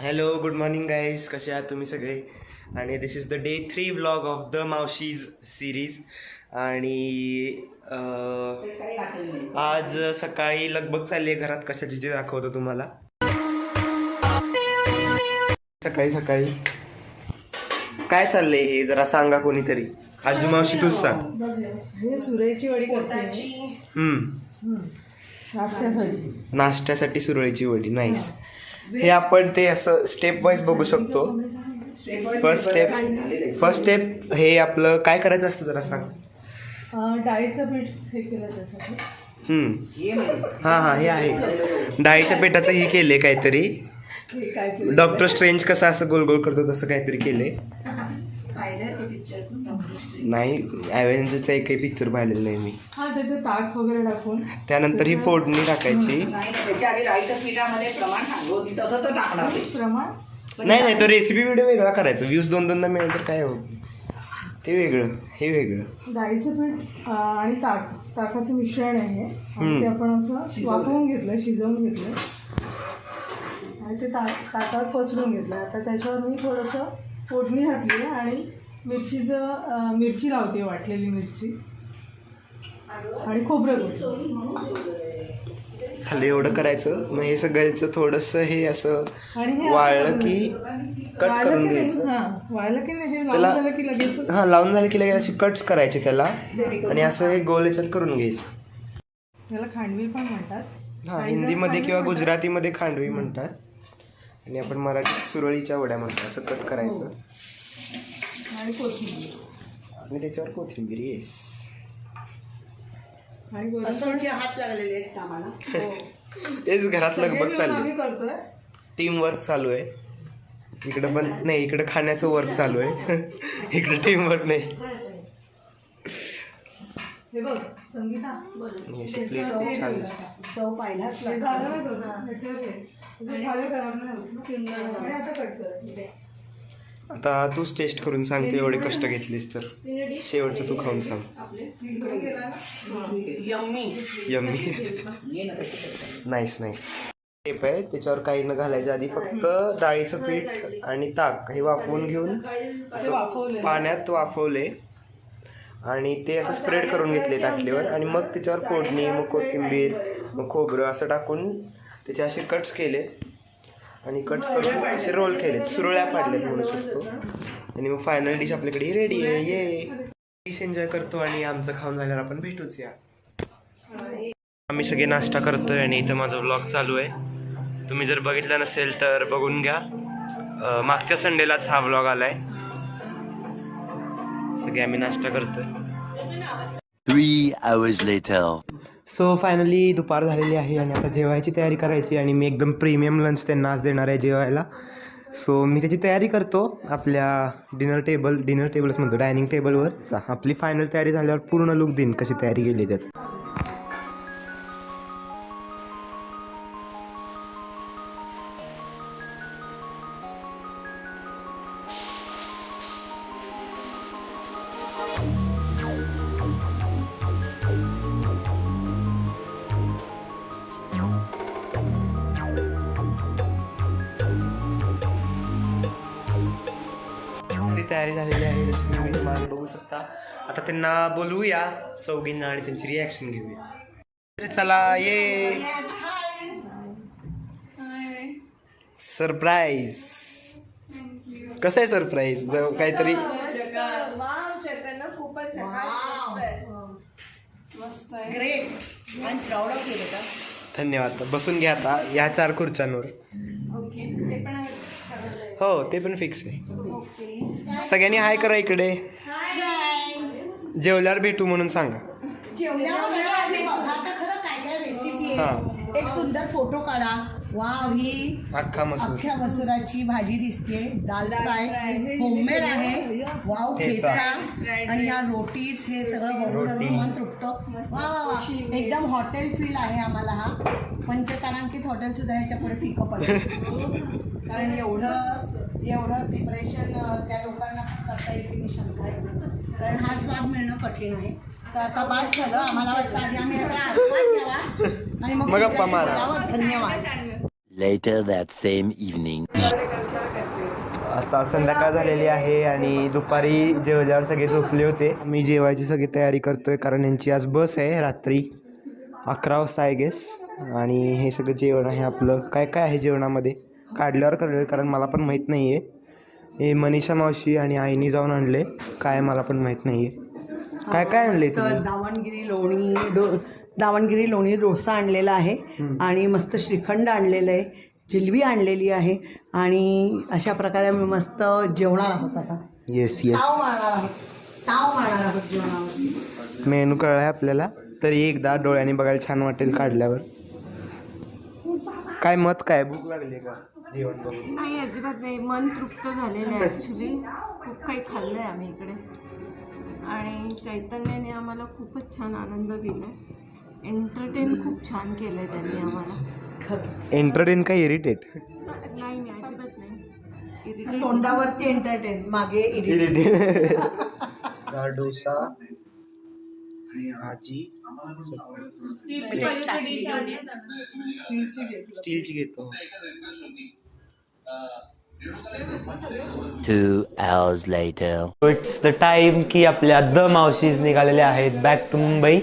Hello good morning guys, कसे आहात तुम्ही सगळे. आणि this is the day 3 vlog of the मावशीज सिरीज. आणि आज सकाळी लगबग चालली आहे घरात कशाची ते दाखवतो तुम्हाला. सकाळी सकाळी काय चाललंय हे जरा सांगा कोणीतरी. आजी मावशी तूच सांग. हे सुरईची वडी करते. नाश्त्यासाठी सुरळीची वडी. नाईस. हे आपण ते असं स्टेप वाईज बघू शकतो. फर्स्ट स्टेप हे आपलं काय करायचं असतं जरा सांग. डाळीचं पीठ हे केलं त्यासाठी. हां हे आहे डाळीच्या पिठाचं हे केले काहीतरी. डॉक्टर स्ट्रेंज कसं असं गोल गोल करतो तसं काहीतरी केले. नाही, ॲव्हेंजरचा एकही पिक्चर पाहिलेला नाही मी. त्याचं ताक वगैरे टाकून त्यानंतर ही फोडणी टाकायची. नाही तो रेसिपी व्हिडिओ वेगळा करायचा. व्ह्यूज दोनदा मिळेल तर काय होत. ते वेगळं, हे वेगळं. डाळीचं पीठ आणि ताकाचं मिश्रण आहे. आणि ते आपण असं वाफवून घेतलं, शिजवून घेतलं आणि ते ताकात पसरून घेतलं. आता त्याच्यावर मी थोडंसं फोडणी घातली आणि मिरची लावते, वाटलेली मिरची आणि खोबरं झालं एवढं करायचं. मग हे सगळ्याचं थोडंसं हे असं वाळलं की कट करून घ्यायचं. वाळलं की नाही, त्याला लावून झालं की लगेच अशी कट्स करायचे त्याला आणि असं हे गोल याच्यात करून घ्यायचं. त्याला खांडवी पण म्हणतात. हिंदीमध्ये किंवा गुजरातीमध्ये खांडवी म्हणतात आणि आपण मराठीत सुरळीच्या वड्या म्हणतो. असं कट करायचं आणि कोथिंबीर आणि त्याच्यावर कोथिंबीर. येस. आणि असंख्य हात लागलेले आहेत आम्हाला. तेच घरात लगबग चालली. करतोय. टीम वर्क चालू आहे. इकडं पण नाही, इकडं खाण्याचं वर्क चालू आहे. इकडं टीम वर्क नाही. हे बघ संगीता, छान दिसते. चव पाहिलाच आता तूच टेस्ट करून सांगते. एवढे कष्ट घेतलीस तर शेवटचं तू खाऊन सांग. यम्मी. नाईस. टेप आहे त्याच्यावर काही न घालायच्या आधी फक्त डाळीचं पीठ आणि ताक हे वाफवून घेऊन पाण्यात वाफवले आणि ते असं स्प्रेड करून घेतले ताटलीवर. आणि मग त्याच्यावर फोडणी, मग कोथिंबीर, मग खोबरं असं टाकून त्याचे असे कट्स केले आणि कट्स करून असे रोल केलेत. सुरळ्या पाडल्यात म्हणू शकतो. आणि मग फायनल डिश आपल्याकडे रेडी आहे. ये डिश एन्जॉय करतो आणि आमचं खाऊन झाल्यावर आपण भेटूच. या आम्ही सगळे नाश्ता करतोय आणि इथं माझा व्लॉग चालू आहे. तुम्ही जर बघितलं नसेल तर बघून घ्या. मागच्या संडेलाच हा व्लॉग आलाय. सगळे आम्ही नाश्ता करतोय. 3 hours later. सो फायनली दुपार झालेली आहे आणि आता जेवायची तयारी करायची. आणि मी एकदम प्रीमियम लंच त्यांना आज देणार आहे जेवायला. सो मी त्याची तयारी करतो आपल्या डिनर टेबल्स म्हणतो डायनिंग टेबलवर. आपली फायनल तयारी झाल्यावर पूर्ण लुक देईन कशी तयारी केली त्याचं. तयारी झालेली आहे जशी तुम्ही मागे बघू शकता. आता त्यांना बोलवूया चौघींना आणि त्यांची रिॲक्शन घेऊया. चला ये सरप्राईज. कसं आहे सरप्राईज काहीतरी. धन्यवाद. बसून घ्या आता या 4 खुर्च्यांवर. हो ते पण फिक्स आहे. सगळ्यांनी हाय करा इकडे. जेवल्यावर भेटू म्हणून सांगा. एक सुंदर फोटो काढा. वाव, ही अख्ख्या मसुराची भाजी दिसते. दाल फ्राय होममेड आहे. वाव, ठेचा आणि ह्या रोटीज हे सगळं बघून मन तृप्त. वा वा वा, एकदम हॉटेल फील आहे आम्हाला. हा पंचतारांकित हॉटेल सुद्धा ह्याच्या पुढे फिकं पडेल. कारण एवढं प्रिपरेशन त्या लोकांना करता येईल की शंका आहे. कारण हा स्वाद मिळणं कठीण आहे. तर आता बाद झालं. आम्हाला वाटतं आधी आम्ही आता आस्वाद घ्यावा आणि मग गप्पा मारा. धन्यवाद. Later that same evening. आता संध्याकाळ झालेली आहे आणि दुपारी जेवल्यावर सगळे झोपले होते. मी जेवायची सगळी तयारी करतोय कारण यांची आज बस आहे रात्री 11 वाजता आय गेस. आणि हे सगळं जेवण आहे आपलं. काय काय आहे जेवणामध्ये काढल्यावर कळेल कारण मला पण माहीत नाही आहे. हे मनीषा मावशी आणि आईनी जाऊन आणले. काय मला पण माहीत नाही आहे. काय काय आणले तुम्ही? दावणगिरी लोणी डोसा आणलेला आहे आणि मस्त श्रीखंड आणलेलं आहे, जिलबी आणलेली आहे आणि अशा प्रकारे आम्ही मस्त जेवणार आहोत. आता येस ताव मारणार आहोत जेवणावर. मेनू कळला आहे आपल्याला. तरी एकदा डोळ्यांनी बघायला छान वाटेल काढल्यावर. काय मत काय भूक लागली का जेवण बघून? नाही अजिबात नाही. मन तृप्त झालेलं आहे. ॲक्च्युली खूप काही खाल्लं आहे आम्ही इकडे आणि चैतन्याने आम्हाला खूपच छान आनंद दिला. एंटरटेन खूप छान केलं आहे त्यांनी आम्हाला. एंटरटेन का इरिटेट? नाही नाही अजिबात नाही. तोंडावरती एंटरटेन, मागे इरिटेट. डोसा, भाजी, स्टीलची घेतो. 2 hours later. It's the time की आपल्या द मावशीज निघालेल्या आहेत बॅक टू मुंबई.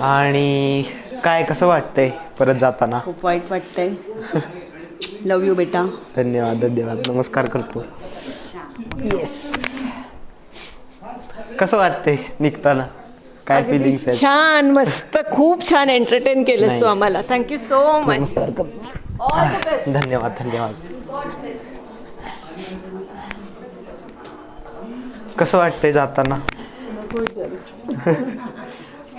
आणि काय कसं वाटतंय परत जाताना? खूप वाईट वाटतंय. लव यू बेटा. धन्यवाद धन्यवाद. नमस्कार करतो. येस. कसं वाटतंय निघताना? काय फिलिंग्स आहेत? छान मस्त खूप छान एंटरटेन केलंस तू आम्हाला. Thank you so much. नमस्कार करतो. धन्यवाद धन्यवाद. कसं वाटतंय जाताना?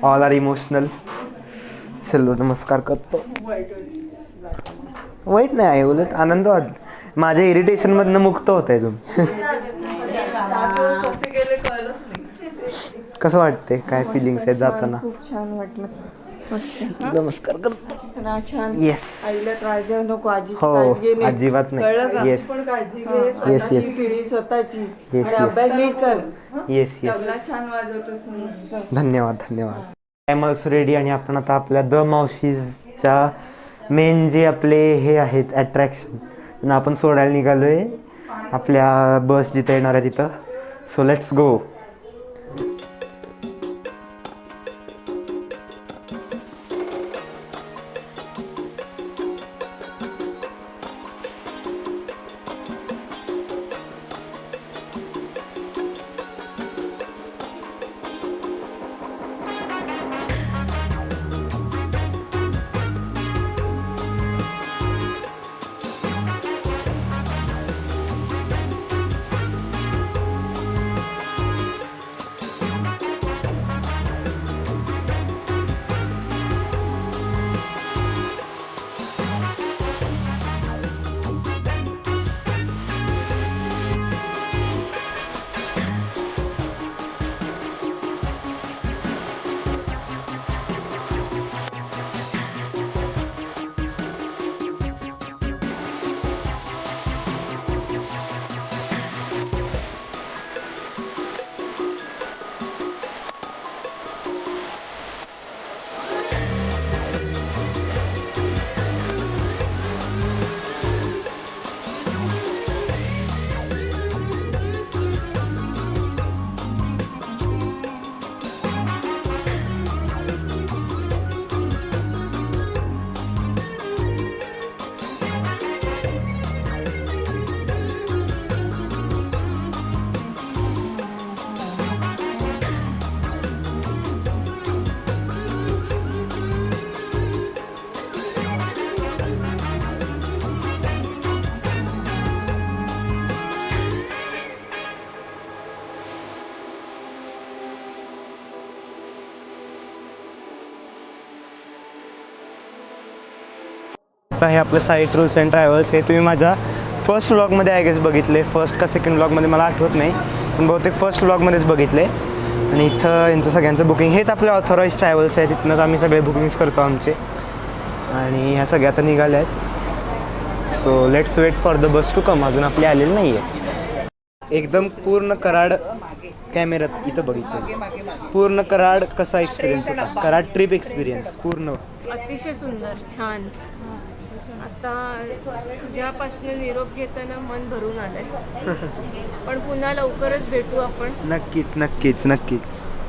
All are emotional. चलो नमस्कार करतो. वाईट नाही आहे, उलट आनंद वाटला. माझ्या इरिटेशनमधनं मुक्त होत आहे तुम्ही. कसं वाटतंय? काय फिलिंग्स आहेत जाताना? खूप छान वाटलं. नमस्कार करतो. छान. येस. आईला त्रास देऊ नको. आजी हो अजिबात नाही. येस येस येस स्वतःची येस अभ्यास नीट कर. Yes yes. छान वाजवतो. धन्यवाद धन्यवाद. I am also ready. आणि आपण आता आपल्या द मावशीजच्या मेन जे आपले हे आहेत अट्रॅक्शन त्यांना आपण सोडायला निघालो आहे आपल्या बस जिथं येणार आहे तिथं. So let's go. आता हे आपलं साई टूर्स अँड ट्रॅव्हल्स हे तुम्ही माझ्या फर्स्ट व्लॉगमध्ये आय गेस बघितले. फर्स्ट का सेकंड व्लॉगमध्ये मला आठवत नाही पण बहुतेक फर्स्ट व्लॉगमध्येच बघितले. आणि इथं यांचं सगळ्यांचं बुकिंग हेच आपले ऑथराईज ट्रॅव्हल्स आहे. तिथनंच आम्ही सगळे बुकिंग्स करतो आमचे. आणि ह्या सगळ्या आता निघाल्या आहेत. So let's wait for the bus to come. अजून आपली आलेली नाही आहे. एकदम पूर्ण कराड कॅमेऱ्यात इथं बघितलं. पूर्ण कराड कसा एक्सपिरियन्स होता? कराड ट्रिप एक्सपिरियन्स पूर्ण अतिशय सुंदर छान. आता तुझ्यापासून निरोप घेताना मन भरून आलंय. पण पुन्हा लवकरच भेटू आपण. नक्कीच नक्कीच नक्कीच.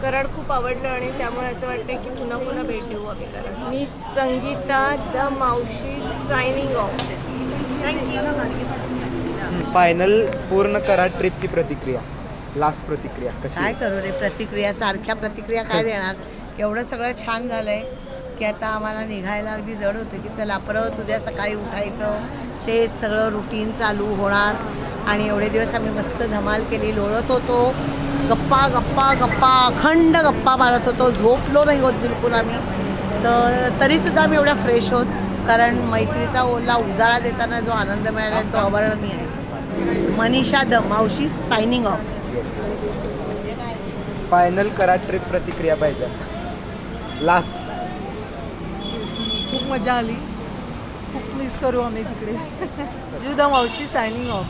कराड खूप आवडलं आणि त्यामुळे असं वाटतं की पुन्हा पुन्हा भेट देऊ आम्ही कराड. मी संगीता द मावशी सायनिंग ऑफ. थँक्यू. फायनल पूर्ण कराड ट्रिपची प्रतिक्रिया, लास्ट प्रतिक्रिया कशी? काय करू रे, प्रतिक्रिया सारख्या प्रतिक्रिया काय देणार. एवढं सगळं छान झालंय की आता आम्हाला निघायला अगदी जड होतं की चला परत उद्या सकाळी उठायचं, ते सगळं रुटीन चालू होणार. आणि एवढे दिवस आम्ही मस्त धमाल केली, लोळत होतो, गप्पा गप्पा गप्पा अखंड गप्पा मारत होतो, झोपलो नाही होत बिलकुल आम्ही. तर तरीसुद्धा आम्ही एवढ्या फ्रेश होत, कारण मैत्रीचा ओला उजाळा देताना जो आनंद मिळाला तो अवर्णनीय आहे. मनीषा द मावशी signing off. Final Karad trip प्रतिक्रिया पाहिजे लास्ट. खूप मजा आली, खूप मिस करू आम्ही तिकडे. जुदा मावशी सायनिंग ऑफ.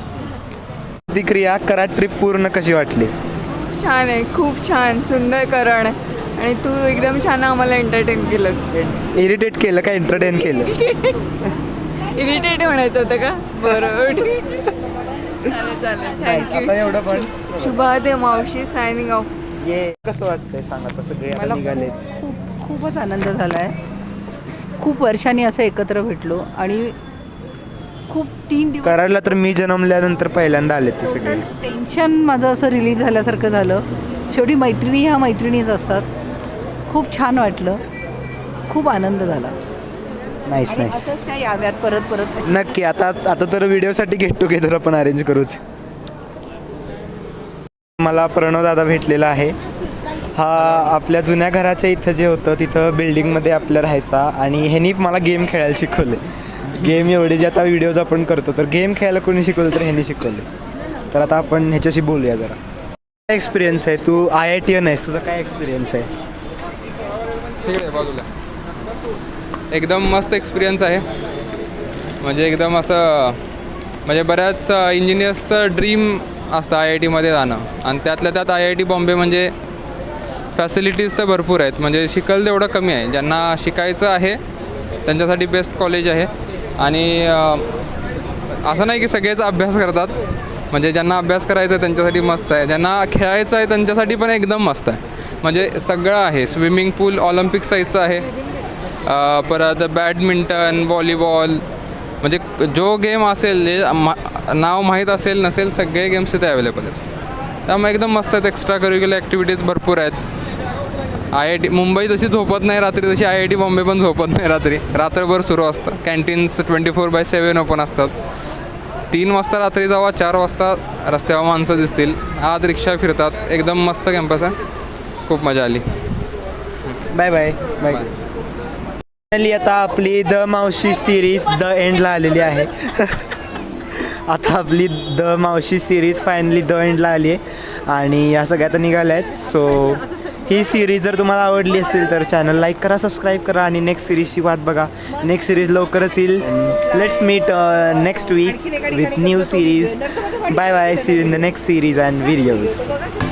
प्रतिक्रिया कराड ट्रिप पूर्ण कशी वाटली? खूप छान आहे, खूप छान, सुंदर करण. आणि तू एकदम छान आम्हाला एंटरटेन केलंस. इरिटेट केलं का एंटरटेन केलं? इरिटेट म्हणायचं होतं का? बरोबर, चालेल आता थँक्यू. एवढं पण शुभादे मावशी सायनिंग ऑफ. ये कसं वाटतंय सांगा. तर सगळे आता निघाले. खूपच आनंद झाला आहे. खूप वर्षांनी असं एकत्र भेटलो आणि खूप 3 दिवस कराडला तर मी जन्मल्यानंतर पहिल्यांदा आले ते सगळे. टेन्शन माझं असं रिलीफ झाल्यासारखं झालं. शेवटी मैत्रिणी ह्या मैत्रिणीच असतात. खूप छान वाटलं, खूप आनंद झाला. Nice nice. असंच काय याव्यात परत परत. नक्की. आता तर व्हिडिओसाठी गेट टुगेदर आपण अरेंज करूच. मला प्रणव दादा भेटलेला आहे. हा आपल्या जुन्या घराच्या इथं जे होतं तिथं बिल्डिंगमध्ये आपल्या राहायचा आणि ह्यानी मला गेम खेळायला शिकवले. गेम एवढे जे आता व्हिडिओज आपण करतो तर गेम खेळायला कोणी शिकवलं तर ह्यांनी शिकवले. तर आता आपण ह्याच्याशी बोलूया जरा. काय एक्सपिरियन्स आहे? तू IITian आहेस, तुझा काय एक्सपिरियन्स आहे? ठीक आहे बाजूला. एकदम मस्त एक्सपिरियन्स आहे. म्हणजे एकदम असं म्हणजे बऱ्याच इंजिनियर्सचं ड्रीम असतं IITमध्ये जाणं आणि त्यातल्या त्यात IIT बॉम्बे म्हणजे फॅसिलिटीज तर भरपूर आहेत. म्हणजे शिकल तेवढं कमी आहे. ज्यांना शिकायचं आहे त्यांच्यासाठी बेस्ट कॉलेज आहे. आणि असं नाही की सगळेच अभ्यास करतात. म्हणजे ज्यांना अभ्यास करायचा आहे त्यांच्यासाठी मस्त आहे, ज्यांना खेळायचं आहे त्यांच्यासाठी पण एकदम मस्त आहे. म्हणजे सगळं आहे. स्विमिंग पूल ऑलिम्पिक साईजचं आहे, परत बॅडमिंटन, व्हॉलीबॉल, म्हणजे जो गेम असेल जे नाव माहीत असेल नसेल सगळे गेम्स तिथे अवेलेबल आहेत. त्यामुळे एकदम मस्त आहेत. एक्स्ट्रा करिक्युलर ॲक्टिव्हिटीज भरपूर आहेत. IIT मुंबई जशी झोपत नाही रात्री तशी IIT बॉम्बे पण झोपत नाही रात्री. रात्रभर सुरू असतं. कॅन्टीन्स 24/7 ओपन असतात. 3 वाजता रात्री जावा, 4 वाजता रस्त्यावर माणसं दिसतील, आत रिक्षा फिरतात. एकदम मस्त कॅम्पस आहे. खूप मजा आली. Bye bye bye. फायनली आता आपली द मावशी सिरीज द एंडला आलेली आहे. आता आपली द मावशी सिरीज फायनली द एंडला आली आहे आणि या सगळ्या आता निघाल्या आहेत. सो ही सिरीज जर तुम्हाला आवडली असेल तर चॅनल लाईक करा, सबस्क्राईब करा आणि नेक्स्ट सिरीजची वाट बघा. नेक्स्ट सिरीज लवकरच येईल. Let's meet next week with new series. Bye bye. See you in the next series and videos.